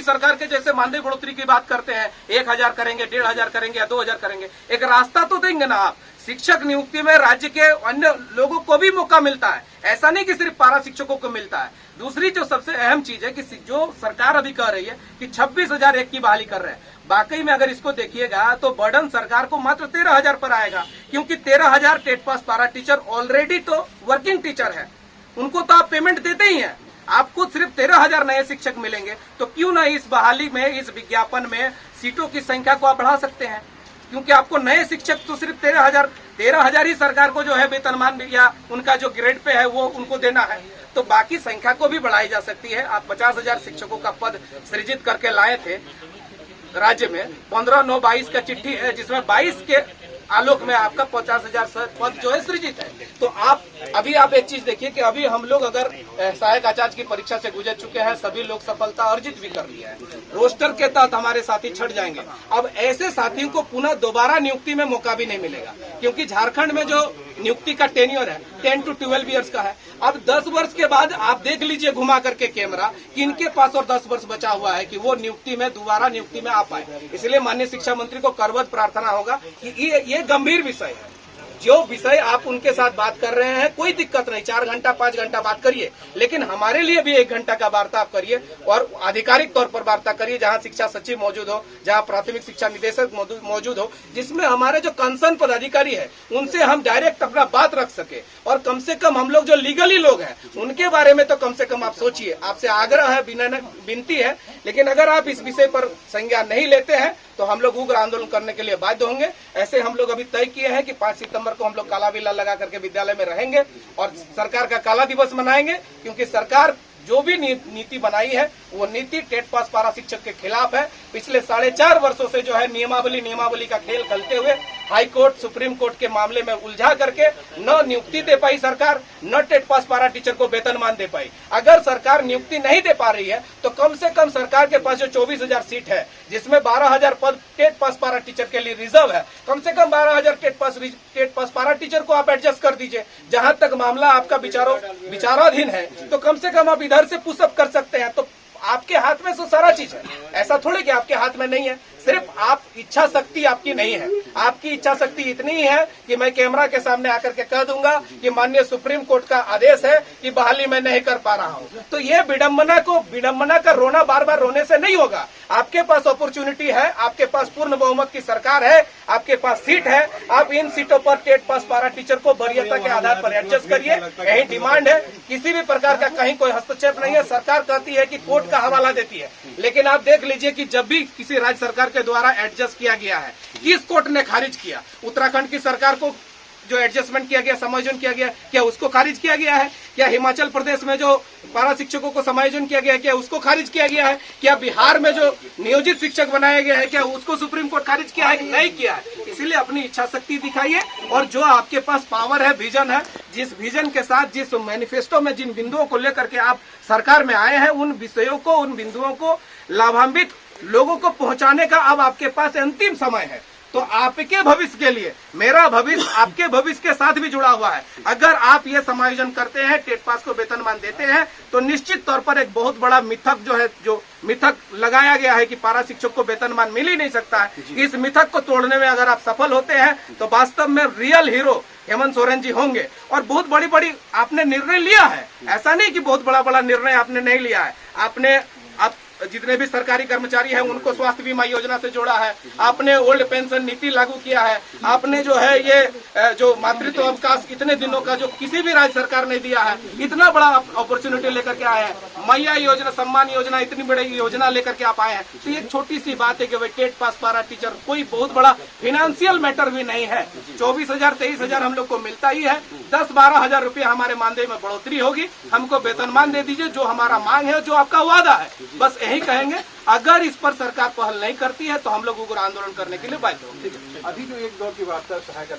की सरकार के जैसे मानदेय बढ़ोतरी की बात करते हैं, 1000 करेंगे, 1500 करेंगे या 2000 करेंगे। एक रास्ता तो देंगे ना आप। शिक्षक नियुक्ति में राज्य के अन्य लोगों को भी मौका मिलता है, ऐसा नहीं कि सिर्फ पारा शिक्षकों को मिलता है। दूसरी जो सबसे अहम चीज है कि जो सरकार अभी कह रही है कि 26,000 एक की बहाली कर रहे हैं, वाकई में अगर इसको देखिएगा तो बर्डन सरकार को मात्र 13,000 पर आएगा, क्योंकि 13,000 टेट पास पारा टीचर ऑलरेडी तो वर्किंग टीचर है, उनको तो आप पेमेंट देते ही हैं। आपको सिर्फ 13,000 नए शिक्षक मिलेंगे, तो क्यों ना इस बहाली में, इस विज्ञापन में सीटों की संख्या को आप बढ़ा सकते हैं, क्योंकि आपको नए शिक्षक तो सिर्फ 13,000 ही सरकार को जो है वेतनमान या उनका जो ग्रेड पे है वो उनको देना है, तो बाकी संख्या को भी बढ़ाई जा सकती है। आप 50,000 शिक्षकों का पद सृजित करके लाए थे राज्य में, 15/9/22 का चिट्ठी है जिसमें 22 के आलोक में आपका 50,000 पद जो है सृजित है। तो आप एक चीज देखिए कि अभी हम लोग अगर सहायक आचार्य की परीक्षा से गुजर चुके हैं, सभी लोग सफलता अर्जित भी कर लिया है, रोस्टर के तहत हमारे साथी छट जाएंगे। अब ऐसे साथियों को पुनः दोबारा नियुक्ति में मौका भी नहीं मिलेगा, क्योंकि झारखंड में जो नियुक्ति का टेन्योर है 10 to 12 ईयर्स का है। अब 10 वर्ष के बाद आप देख लीजिए घुमा करके कैमरा कि इनके पास और 10 वर्ष बचा हुआ है कि वो नियुक्ति में दोबारा नियुक्ति में आ पाए। इसलिए माननीय शिक्षा मंत्री को करबद्ध प्रार्थना होगा कि ये गंभीर विषय है, जो विषय आप उनके साथ बात कर रहे हैं कोई दिक्कत नहीं, 4 घंटा 5 घंटा बात करिए, लेकिन हमारे लिए भी 1 घंटा का वार्ता आप करिए और आधिकारिक तौर पर वार्ता करिए, जहां शिक्षा सचिव मौजूद हो, जहां प्राथमिक शिक्षा निदेशक मौजूद हो, जिसमें हमारे जो कंसर्न पदाधिकारी है उनसे हम डायरेक्ट अपना बात रख सके। और कम से कम हम लोग जो लीगली लोग हैं उनके बारे में तो कम से कम आप सोचिए। आपसे आग्रह है, विनती है, लेकिन अगर आप इस विषय पर संज्ञान नहीं लेते हैं तो हम लोग उग्र आंदोलन करने के लिए बाध्य होंगे। ऐसे हम लोग अभी तय किए हैं कि 5 सितंबर को हम लोग काला बिल्ला लगा करके विद्यालय में रहेंगे और सरकार का काला दिवस मनाएंगे, क्योंकि सरकार जो भी नीति बनाई है वो नीति टेट पास पारा शिक्षक के खिलाफ है। पिछले 4.5 वर्षों से जो है नियमावली का खेल खेलते हुए हाई कोर्ट, सुप्रीम कोर्ट के मामले में उलझा करके न नियुक्ति दे पाई सरकार, न टेट पास पारा टीचर को वेतनमान दे पाई। अगर सरकार नियुक्ति नहीं दे पा रही है तो कम से कम सरकार के पास जो 24,000 सीट है, जिसमें 12,000 पद टेट पास पारा टीचर के लिए रिजर्व है, कम से कम 12,000 टेट पास पारा टीचर को आप एडजस्ट कर दीजिए। जहां तक मामला आपका विचाराधीन है तो कम से कम आप इधर से पुशअप कर सकते हैं। तो आपके हाथ में तो सारा चीज है, ऐसा थोड़े कि आपके हाथ में नहीं है, सिर्फ आप इच्छा शक्ति आपकी नहीं है। आपकी इच्छा शक्ति इतनी ही है कि मैं कैमरा के सामने आकर के कह दूंगा कि माननीय सुप्रीम कोर्ट का आदेश है कि बहाली मैं नहीं कर पा रहा हूं। तो ये विडंबना का रोना बार बार रोने से नहीं होगा। आपके पास अपॉर्चुनिटी है, आपके पास पूर्ण बहुमत की सरकार है, आपके पास सीट है, आप इन सीटों पर टेट पास पारा टीचर को वरीयता के आधार पर एडजस्ट करिए। यही डिमांड है, किसी भी प्रकार का कहीं कोई हस्तक्षेप नहीं है। सरकार कहती है कि कोर्ट का हवाला देती है, लेकिन आप देख लीजिए कि जब भी किसी राज्य सरकार के द्वारा एडजस्ट किया गया है, किस कोर्ट ने खारिज किया? उत्तराखंड की सरकार को जो एडजस्टमेंट किया गया, समायोजन किया गया, क्या उसको खारिज किया गया है? क्या हिमाचल प्रदेश में जो पारा शिक्षकों को समायोजन किया गया है, क्या उसको खारिज किया गया है? क्या बिहार में जो नियोजित शिक्षक बनाया गया है, क्या उसको सुप्रीम कोर्ट खारिज किया है? नहीं किया है। इसलिए अपनी इच्छा शक्ति दिखाइए और जो आपके पास पावर है, विजन है, जिस विजन के साथ, जिस मैनिफेस्टो में जिन बिंदुओं को लेकर के आप सरकार में आए हैं, उन विषयों को, उन बिंदुओं को लाभान्वित लोगों को पहुंचाने का अब आपके पास अंतिम समय है। तो आपके भविष्य के लिए, मेरा भविष्य आपके भविष्य के साथ भी जुड़ा हुआ है। अगर आप ये समायोजन करते हैं, टेट पास को वेतनमान देते हैं, तो निश्चित तौर पर एक बहुत बड़ा मिथक जो मिथक लगाया गया है कि पारा शिक्षक को वेतनमान मिल ही नहीं सकता है, इस मिथक को तोड़ने में अगर आप सफल होते हैं तो वास्तव में रियल हीरो हेमंत सोरेन जी होंगे। और बहुत बड़ी आपने निर्णय लिया है, ऐसा नहीं कि बहुत बड़ा निर्णय आपने नहीं लिया है। आप जितने भी सरकारी कर्मचारी हैं उनको स्वास्थ्य बीमा योजना से जोड़ा है, आपने ओल्ड पेंशन नीति लागू किया है, आपने जो है ये जो मातृत्व अवकाश इतने दिनों का जो किसी भी राज्य सरकार ने दिया है, इतना बड़ा अपॉर्चुनिटी लेकर के आए हैं। मैया योजना, सम्मान योजना, इतनी बड़ी योजना लेकर के आप आए हैं। तो ये छोटी सी बात है कि भाई टेट पास पारा टीचर कोई बहुत बड़ा फाइनेंशियल मैटर भी नहीं है। 24,000 23,000 हम लोग को मिलता ही है। 10-12 हजार रुपया हमारे मानदेय में बढ़ोतरी होगी, हमको वेतनमान दे दीजिए, जो हमारा मांग है, जो आपका वादा है, बस यही कहेंगे। अगर इस पर सरकार पहल नहीं करती है तो हम लोग उग्र आंदोलन करने के लिए बाध्य होंगे। अभी जो 1 दौर की वार्ता सहायक